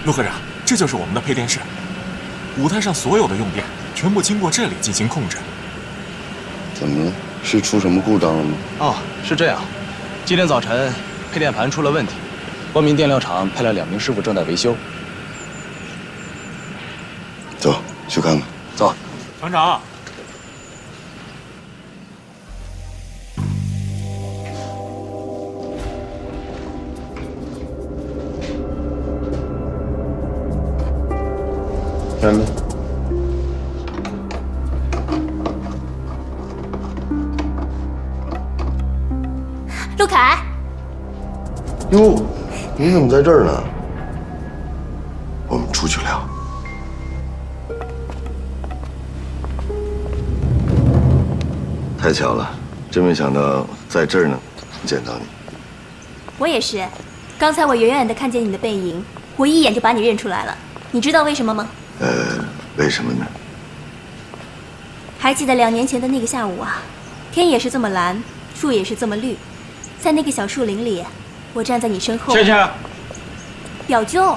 陆科长，这就是我们的配电室，舞台上所有的用电全部经过这里进行控制。怎么了？是出什么故障了吗？哦，是这样，今天早晨配电盘出了问题，光明电料厂派了2名师傅正在维修。走，去看看。走，厂长。 看没？陆凯，哟，你怎么在这儿呢？我们出去聊。太巧了，真没想到在这儿呢见到你。我也是，刚才我远远的看见你的背影，我一眼就把你认出来了。你知道为什么吗？ 为什么呢？还记得2年前的那个下午啊，天也是这么蓝，树也是这么绿，在那个小树林里，我站在你身后。倩倩，表舅，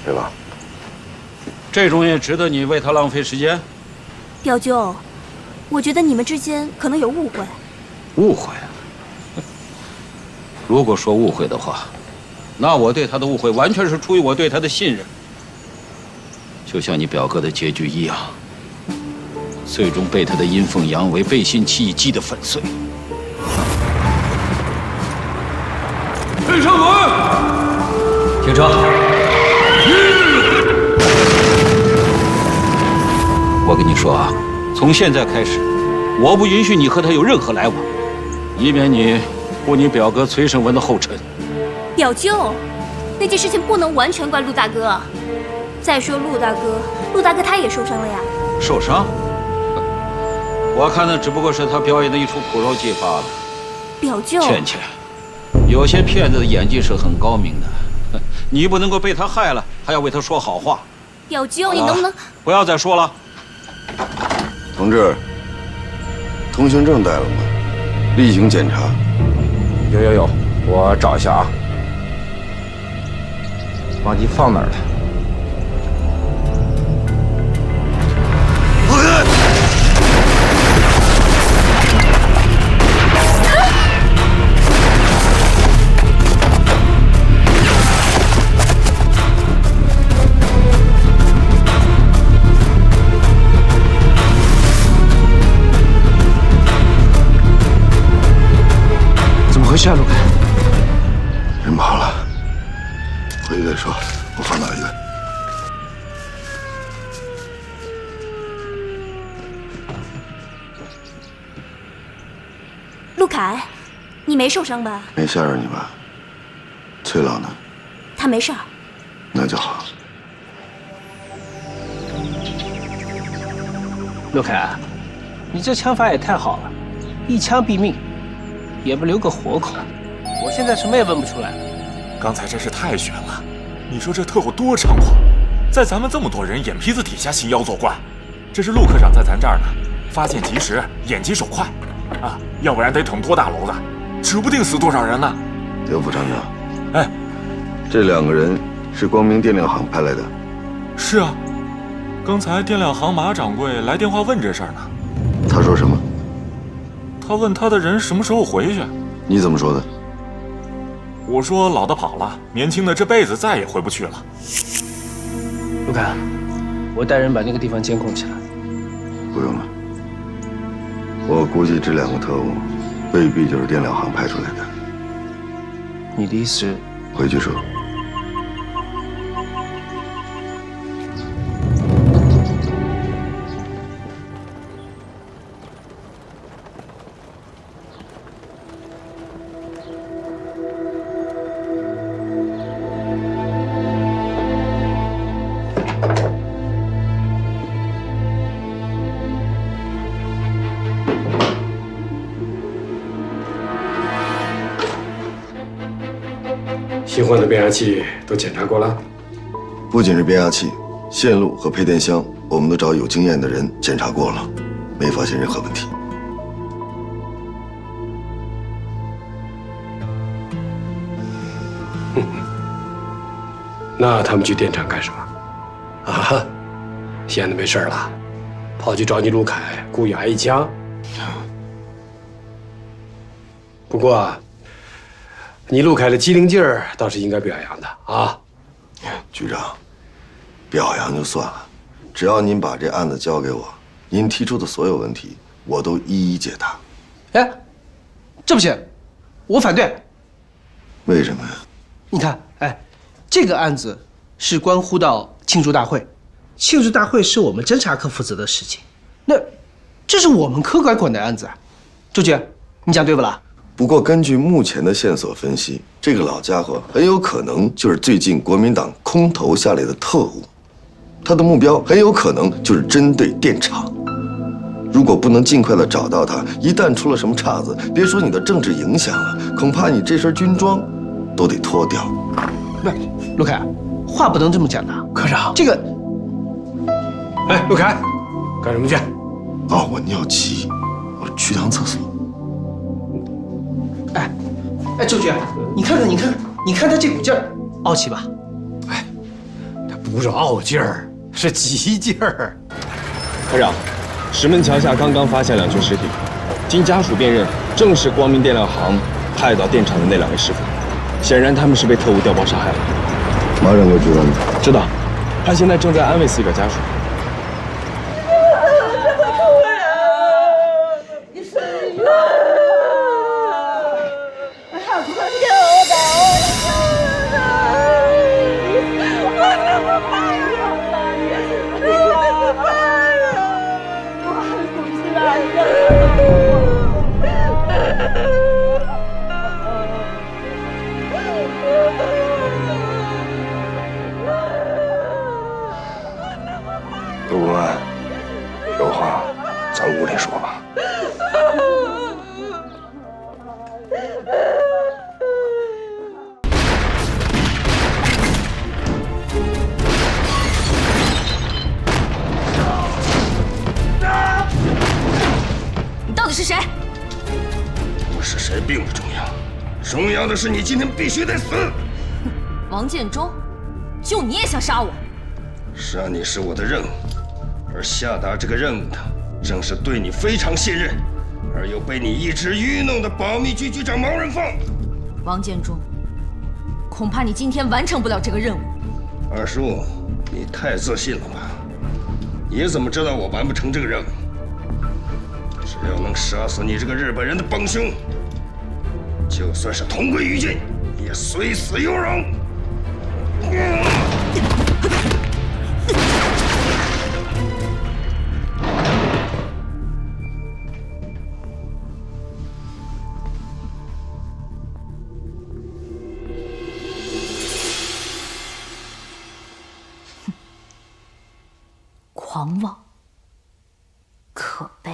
别忘，这种也值得你为他浪费时间？表舅，我觉得你们之间可能有误会。误会？如果说误会的话，那我对他的误会完全是出于我对他的信任，就像你表哥的结局一样，最终被他的阴奉阳违、背信弃义击得粉碎。配车门，停车。我跟你说啊，从现在开始，我不允许你和他有任何来往，以免你步你表哥崔胜文的后尘。 表舅，那件事情不能完全怪陆大哥。再说陆大哥他也受伤了呀。受伤？我看那只不过是他表演的一出苦肉计罢了。表舅，倩倩，有些骗子的演技是很高明的，你不能够被他害了，还要为他说好话。表舅，你能不能不要再说了？同志，通行证带了吗？例行检查。有，我找一下啊。 忘记放哪儿了？怎么回事啊，陆凯？人跑了。 回去再说，我放到医院。陆凯，你没受伤吧？没吓着你吧？崔老呢？他没事儿。那就好。陆凯，你这枪法也太好了，一枪毙命，也不留个活口。我现在什么也问不出来了。 刚才真是太悬了，你说这特务多猖狂，在咱们这么多人眼皮子底下兴妖作怪，这是陆科长在咱这儿呢，发现及时，眼疾手快，啊，要不然得捅多大娄子，指不定死多少人呢。刘副厂长，哎，这2个人是光明电料行派来的。是啊，刚才电料行马掌柜来电话问这事儿呢。他说什么？他问他的人什么时候回去。你怎么说的？ 我说老的跑了，年轻的这辈子再也回不去了。陆凯，我带人把那个地方监控起来。不用了，我估计这2个特务未必就是电料行派出来的。你的意思是？回去说。新换的变压器都检查过了，不仅是变压器，线路和配电箱，我们都找有经验的人检查过了，没发现任何问题。那他们去电厂干什么？啊，闲的没事了，跑去找你陆凯，故意挨一枪。不过啊，你陆凯的机灵劲儿倒是应该表扬的啊。局长，表扬就算了，只要您把这案子交给我，您提出的所有问题我都一一解答。哎，这不行，我反对。为什么呀？你看，哎，这个案子是关乎到庆祝大会，庆祝大会是我们侦查科负责的事情，那这是我们科管的案子啊。周局，你讲对不啦？不过根据目前的线索分析，这个老家伙很有可能就是最近国民党空投下来的特务，他的目标很有可能就是针对电厂。如果不能尽快的找到他，一旦出了什么岔子，别说你的政治影响了，恐怕你这身军装都得脱掉。不是，陆凯，话不能这么讲的。科长，这个，哎，陆凯，干什么去？哦，我尿急，我去趟厕所。哎，周局，你看他这股劲儿，傲气吧？哎，他不是傲劲儿，是急劲儿。科长，石门桥下刚刚发现2具尸体，经家属辨认，正是光明电料行派到电厂的那2位师傅。显然他们是被特务调包杀害了。马掌柜知道吗？知道，他现在正在安慰死者家属。陆公安，有话咱屋里说吧。你到底是谁？我是谁并不重要，重要的是你今天必须得死。王建中，就你也想杀我？杀你是我的任务，而下达这个任务的正是对你非常信任，而又被你一直愚弄的保密局局长毛人凤。王建中，恐怕你今天完成不了这个任务。二叔，你太自信了吧？你怎么知道我完不成这个任务？只要能杀死你这个日本人的帮凶，就算是同归于尽，也虽死犹荣。狂妄，可悲。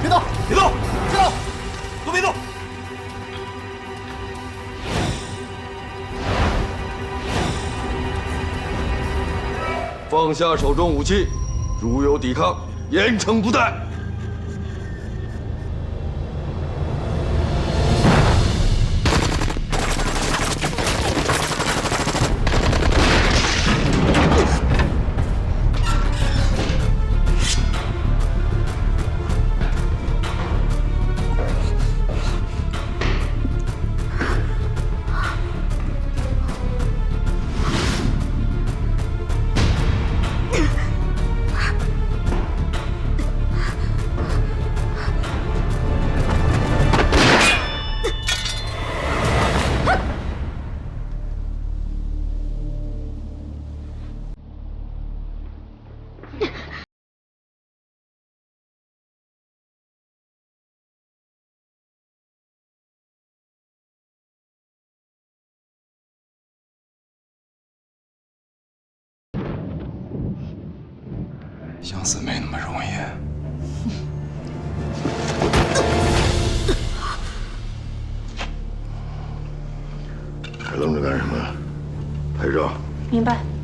别动！别动！别动！都别动！放下手中武器，如有抵抗，严惩不贷。想死没那么容易。还愣着干什么？拍照。明白。